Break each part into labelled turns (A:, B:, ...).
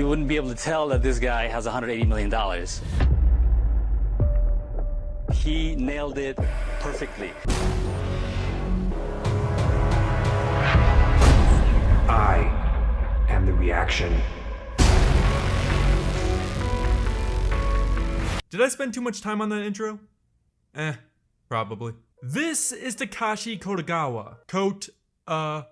A: you wouldn't be able to tell that this guy has $180 million. He nailed it perfectly.
B: I am the reaction.
C: Did I spend too much time on that intro? Probably. This is Takashi Kotegawa. Kotegawa.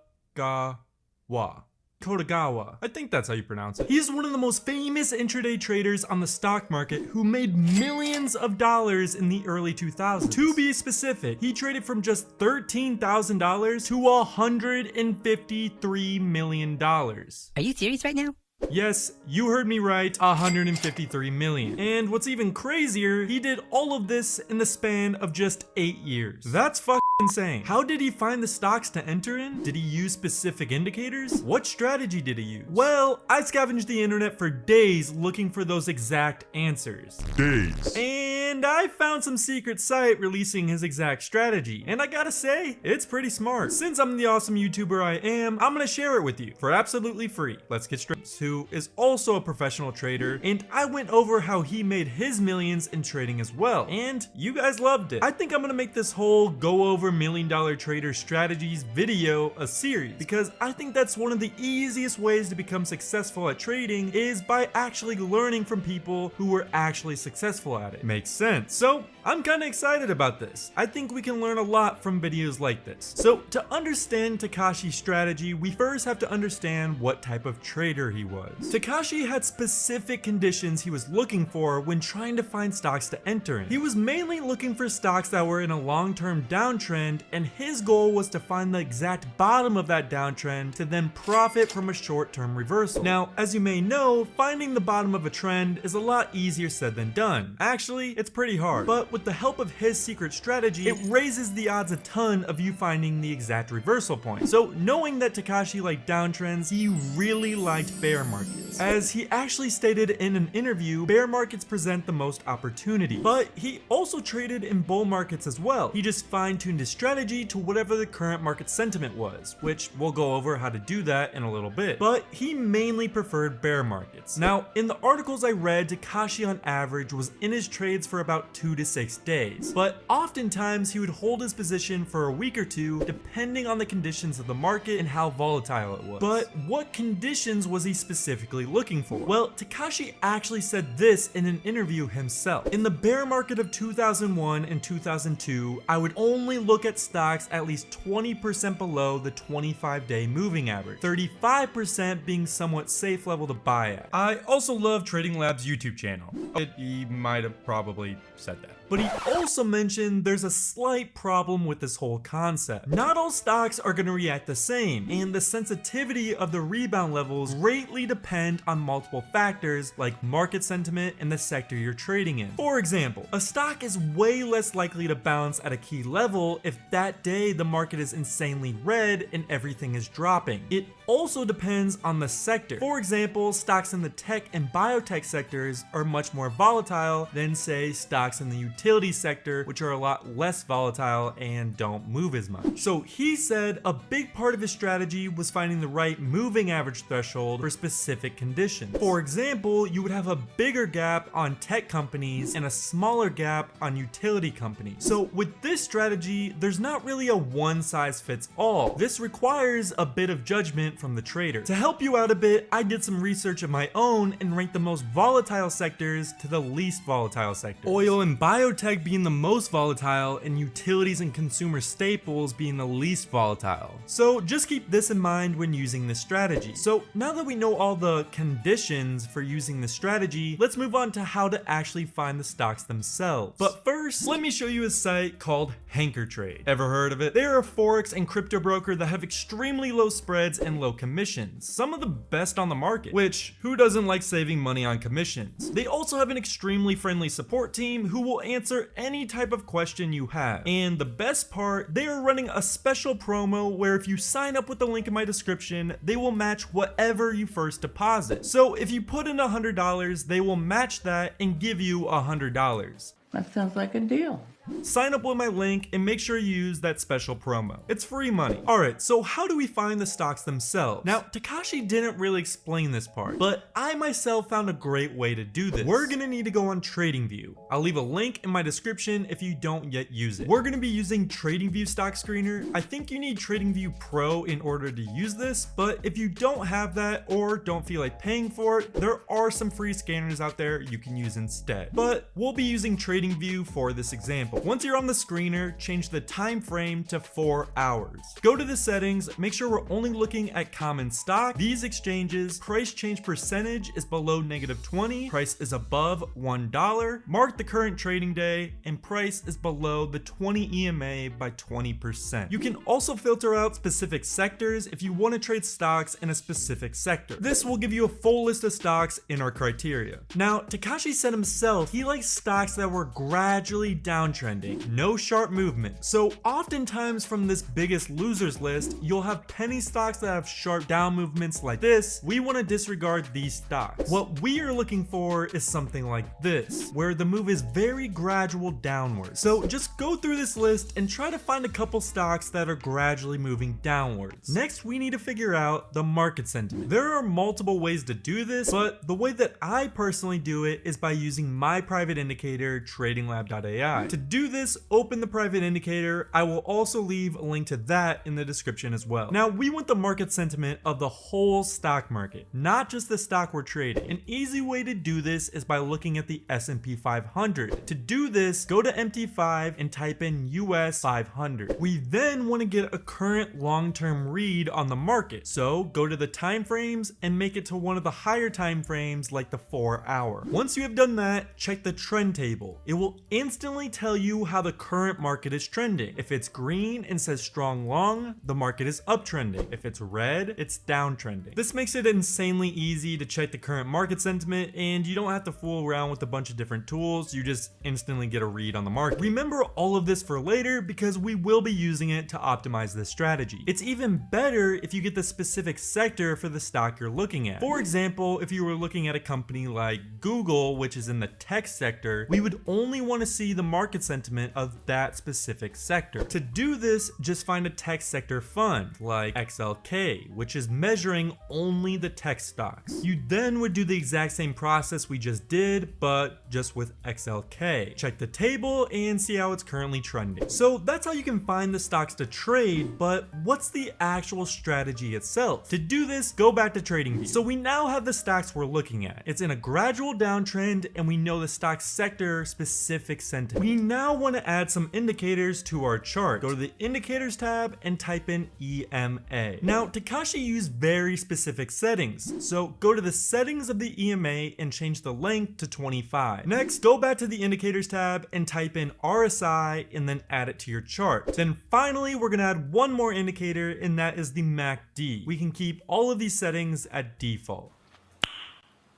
C: I think that's how you pronounce it. He is one of the most famous intraday traders on the stock market who made millions of dollars in the early 2000s. To be specific, he traded from just $13,000 to $153 million.
D: Are you serious right now?
C: Yes, you heard me right, 153 million. And what's even crazier, he did all of this in the span of just 8 years. That's fucking insane. How did he find the stocks to enter in? Did he use specific indicators? What strategy did he use? Well, I scavenged the internet for days looking for those exact answers. And I found some secret site releasing his exact strategy. And I gotta say, it's pretty smart. Since I'm the awesome YouTuber I am, I'm gonna share it with you for absolutely free. Let's get straight. Who is also a professional trader, and I went over how he made his millions in trading as well, and you guys loved it. I think I'm gonna make this whole go over $1 million trader strategies video a series, because I think that's one of the easiest ways to become successful at trading is by actually learning from people who were actually successful at it. Makes sense. So I'm kind of excited about this. I think we can learn a lot from videos like this. So to understand Takashi's strategy, we first have to understand what type of trader he was. Takashi had specific conditions he was looking for when trying to find stocks to enter in. He was mainly looking for stocks that were in a long-term downtrend, and his goal was to find the exact bottom of that downtrend to then profit from a short-term reversal. Now, as you may know, finding the bottom of a trend is a lot easier said than done. Actually, it's pretty hard, but with the help of his secret strategy, it raises the odds a ton of you finding the exact reversal point. So knowing that Takashi liked downtrends, he really liked bear markets. As he actually stated in an interview, bear markets present the most opportunity, but he also traded in bull markets as well. He just fine-tuned his strategy to whatever the current market sentiment was, which we'll go over how to do that in a little bit, but he mainly preferred bear markets. Now, in the articles I read, Takashi on average was in his trades for about 2 to 6 days, but oftentimes he would hold his position for a week or two depending on the conditions of the market and how volatile it was. But what conditions was he specifically looking for? Well, Takashi actually said this in an interview himself. In the bear market of 2001 and 2002, I would only look at stocks at least 20% below the 25-day moving average, 35% being somewhat safe level to buy at. I also love Trading Lab's YouTube channel. He might have probably said that. But he also mentioned there's a slight problem with this whole concept. Not all stocks are going to react the same, and the sensitivity of the rebound levels greatly depend on multiple factors like market sentiment and the sector you're trading in. For example, a stock is way less likely to bounce at a key level if that day the market is insanely red and everything is dropping. It also depends on the sector. For example, stocks in the tech and biotech sectors are much more volatile than, say, stocks in the utility sector, which are a lot less volatile and don't move as much. So he said a big part of his strategy was finding the right moving average threshold for specific conditions. For example, you would have a bigger gap on tech companies and a smaller gap on utility companies. So with this strategy, there's not really a one size fits all. This requires a bit of judgment from the trader. To help you out a bit, I did some research of my own and ranked the most volatile sectors to the least volatile sectors. Oil and biotech being the most volatile, and utilities and consumer staples being the least volatile. So just keep this in mind when using this strategy. So now that we know all the conditions for using this strategy, let's move on to how to actually find the stocks themselves. But first, let me show you a site called Hanker Trade. Ever heard of it? They're a forex and crypto broker that have extremely low spreads and low commissions, some of the best on the market, which who doesn't like saving money on commissions? They also have an extremely friendly support team who will answer any type of question you have. And the best part, they are running a special promo where if you sign up with the link in my description, they will match whatever you first deposit. So if you put in $100, they will match that and give you $100.
E: That sounds like a deal.
C: Sign up with my link and make sure you use that special promo. It's free money. Alright, so how do we find the stocks themselves? Now, Takashi didn't really explain this part, but I myself found a great way to do this. We're gonna need to go on TradingView. I'll leave a link in my description if you don't yet use it. We're gonna be using TradingView Stock Screener. I think you need TradingView Pro in order to use this, but if you don't have that or don't feel like paying for it, there are some free scanners out there you can use instead. But we'll be using TradingView for this example. Once you're on the screener, change the time frame to 4 hours. Go to the settings, make sure we're only looking at common stock. These exchanges, price change percentage is below -20, price is above $1, mark the current trading day, and price is below the 20 EMA by 20%. You can also filter out specific sectors if you want to trade stocks in a specific sector. This will give you a full list of stocks in our criteria. Now, Takashi said himself he likes stocks that were gradually downtrending, no sharp movement. So oftentimes from this biggest losers list, you'll have penny stocks that have sharp down movements like this. We want to disregard these stocks. What we are looking for is something like this, where the move is very gradual downwards. So just go through this list and try to find a couple stocks that are gradually moving downwards. Next, we need to figure out the market sentiment. There are multiple ways to do this, but the way that I personally do it is by using my private indicator, tradinglab.ai. To do this, open the private indicator. I will also leave a link to that in the description as well. Now, we want the market sentiment of the whole stock market, not just the stock we're trading. An easy way to do this is by looking at the S&P 500. To do this, go to MT5 and type in US 500. We then want to get a current long-term read on the market. So go to the time frames and make it to one of the higher time frames like the 4 hour. Once you have done that, check the trend table. It will instantly tell you how the current market is trending. If it's green and says strong long, the market is uptrending. If it's red, it's downtrending. This makes it insanely easy to check the current market sentiment, and you don't have to fool around with a bunch of different tools. You just instantly get a read on the market. Remember all of this for later because we will be using it to optimize this strategy. It's even better if you get the specific sector for the stock you're looking at. For example, if you were looking at a company like Google, which is in the tech sector, we would only want to see the market sentiment of that specific sector. To do this, just find a tech sector fund like XLK, which is measuring only the tech stocks. You then would do the exact same process we just did, but just with XLK. Check the table and see how it's currently trending. So that's how you can find the stocks to trade, but what's the actual strategy itself? To do this, go back to TradingView. So we now have the stocks we're looking at. It's in a gradual downtrend and we know the stock sector specific sentiment. We now want to add some indicators to our chart. Go to the indicators tab and type in EMA. Now, Takashi used very specific settings. So go to the settings of the EMA and change the length to 25. Next, go back to the indicators tab and type in RSI and then add it to your chart. Then finally, we're going to add one more indicator, and that is the MACD. We can keep all of these settings at default.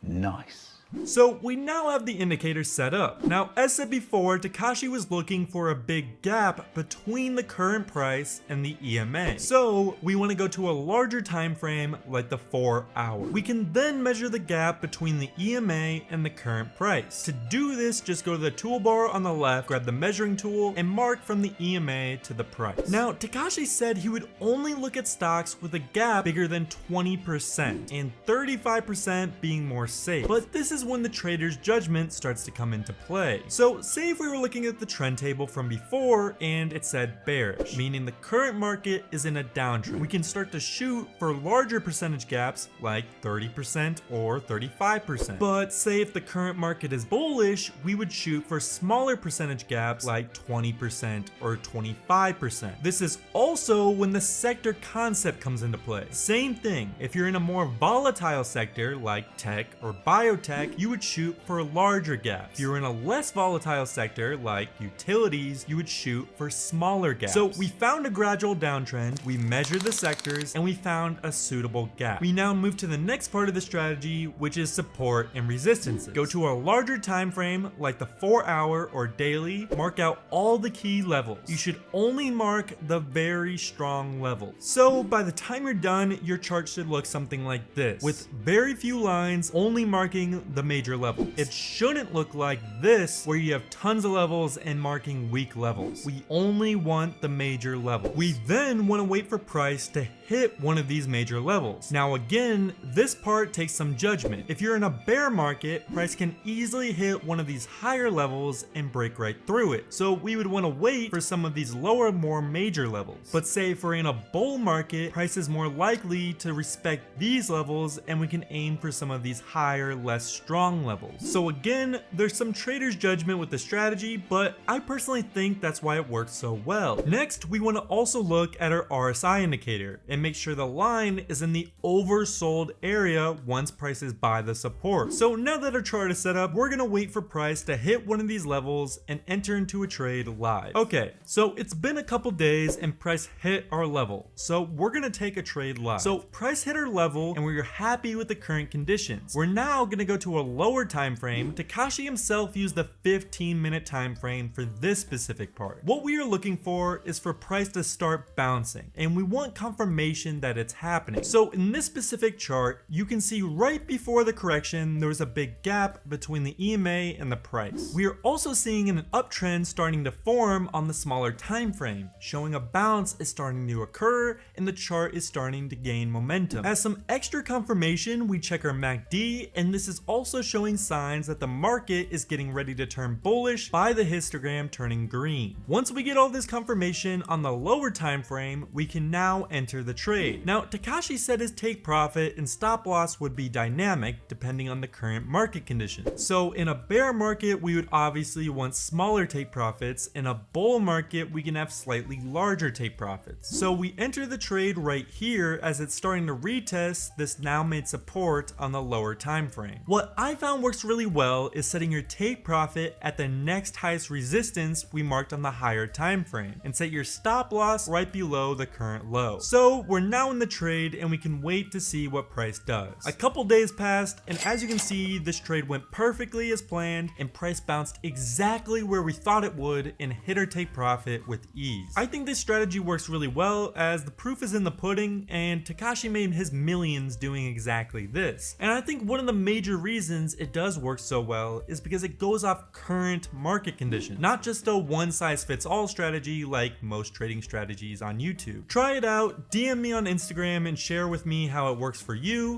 E: Nice.
C: So we now have the indicator set up. Now, as said before, Takashi was looking for a big gap between the current price and the EMA. So we want to go to a larger time frame like the 4 hour. We can then measure the gap between the EMA and the current price. To do this, just go to the toolbar on the left, grab the measuring tool, and mark from the EMA to the price. Now, Takashi said he would only look at stocks with a gap bigger than 20% and 35% being more safe. But this is when the trader's judgment starts to come into play. So say if we were looking at the trend table from before and it said bearish, meaning the current market is in a downtrend, we can start to shoot for larger percentage gaps like 30% or 35%. But say if the current market is bullish, we would shoot for smaller percentage gaps like 20% or 25%. This is also when the sector concept comes into play. Same thing, if you're in a more volatile sector like tech or biotech, you would shoot for larger gaps. If you're in a less volatile sector like utilities, you would shoot for smaller gaps. So we found a gradual downtrend, we measured the sectors, and we found a suitable gap. We now move to the next part of the strategy, which is support and resistances. Go to a larger time frame like the 4 hour or daily, mark out all the key levels. You should only mark the very strong levels. So by the time you're done, your chart should look something like this, with very few lines only marking the the major levels. It shouldn't look like this, where you have tons of levels and marking weak levels. We only want the major level. We then want to wait for price to hit one of these major levels. Now again, this part takes some judgment. If you're in a bear market, price can easily hit one of these higher levels and break right through it. So we would want to wait for some of these lower, more major levels. But say if we're in a bull market, price is more likely to respect these levels and we can aim for some of these higher, less strong levels. So again, there's some trader's judgment with the strategy, but I personally think that's why it works so well. Next, we want to also look at our RSI indicator and make sure the line is in the oversold area once price is by the support. So now that our chart is set up, we're gonna wait for price to hit one of these levels and enter into a trade live. Okay, so it's been a couple days and price hit our level. So we're gonna take a trade live. So price hit our level and we're happy with the current conditions. We're now gonna go to a lower time frame. Takashi himself used the 15-minute time frame for this specific part. What we are looking for is for price to start bouncing, and we want confirmation that it's happening. So in this specific chart, you can see right before the correction, there was a big gap between the EMA and the price. We are also seeing an uptrend starting to form on the smaller time frame, showing a bounce is starting to occur and the chart is starting to gain momentum. As some extra confirmation, we check our MACD, and this is also showing signs that the market is getting ready to turn bullish by the histogram turning green. Once we get all this confirmation on the lower time frame, we can now enter the trade. Now, Takashi said his take profit and stop loss would be dynamic depending on the current market conditions. So in a bear market, we would obviously want smaller take profits. In a bull market, we can have slightly larger take profits. So we enter the trade right here as it's starting to retest this now made support on the lower time frame. What I found works really well is setting your take profit at the next highest resistance we marked on the higher time frame and set your stop loss right below the current low. So we're now in the trade and we can wait to see what price does. A couple days passed, and as you can see, this trade went perfectly as planned and price bounced exactly where we thought it would and hit our take profit with ease. I think this strategy works really well, as the proof is in the pudding and Takashi made his millions doing exactly this. And I think one of the major reasons it does work so well is because it goes off current market conditions, not just a one size fits all strategy like most trading strategies on YouTube. Try it out, DM me on Instagram and share with me how it works for you.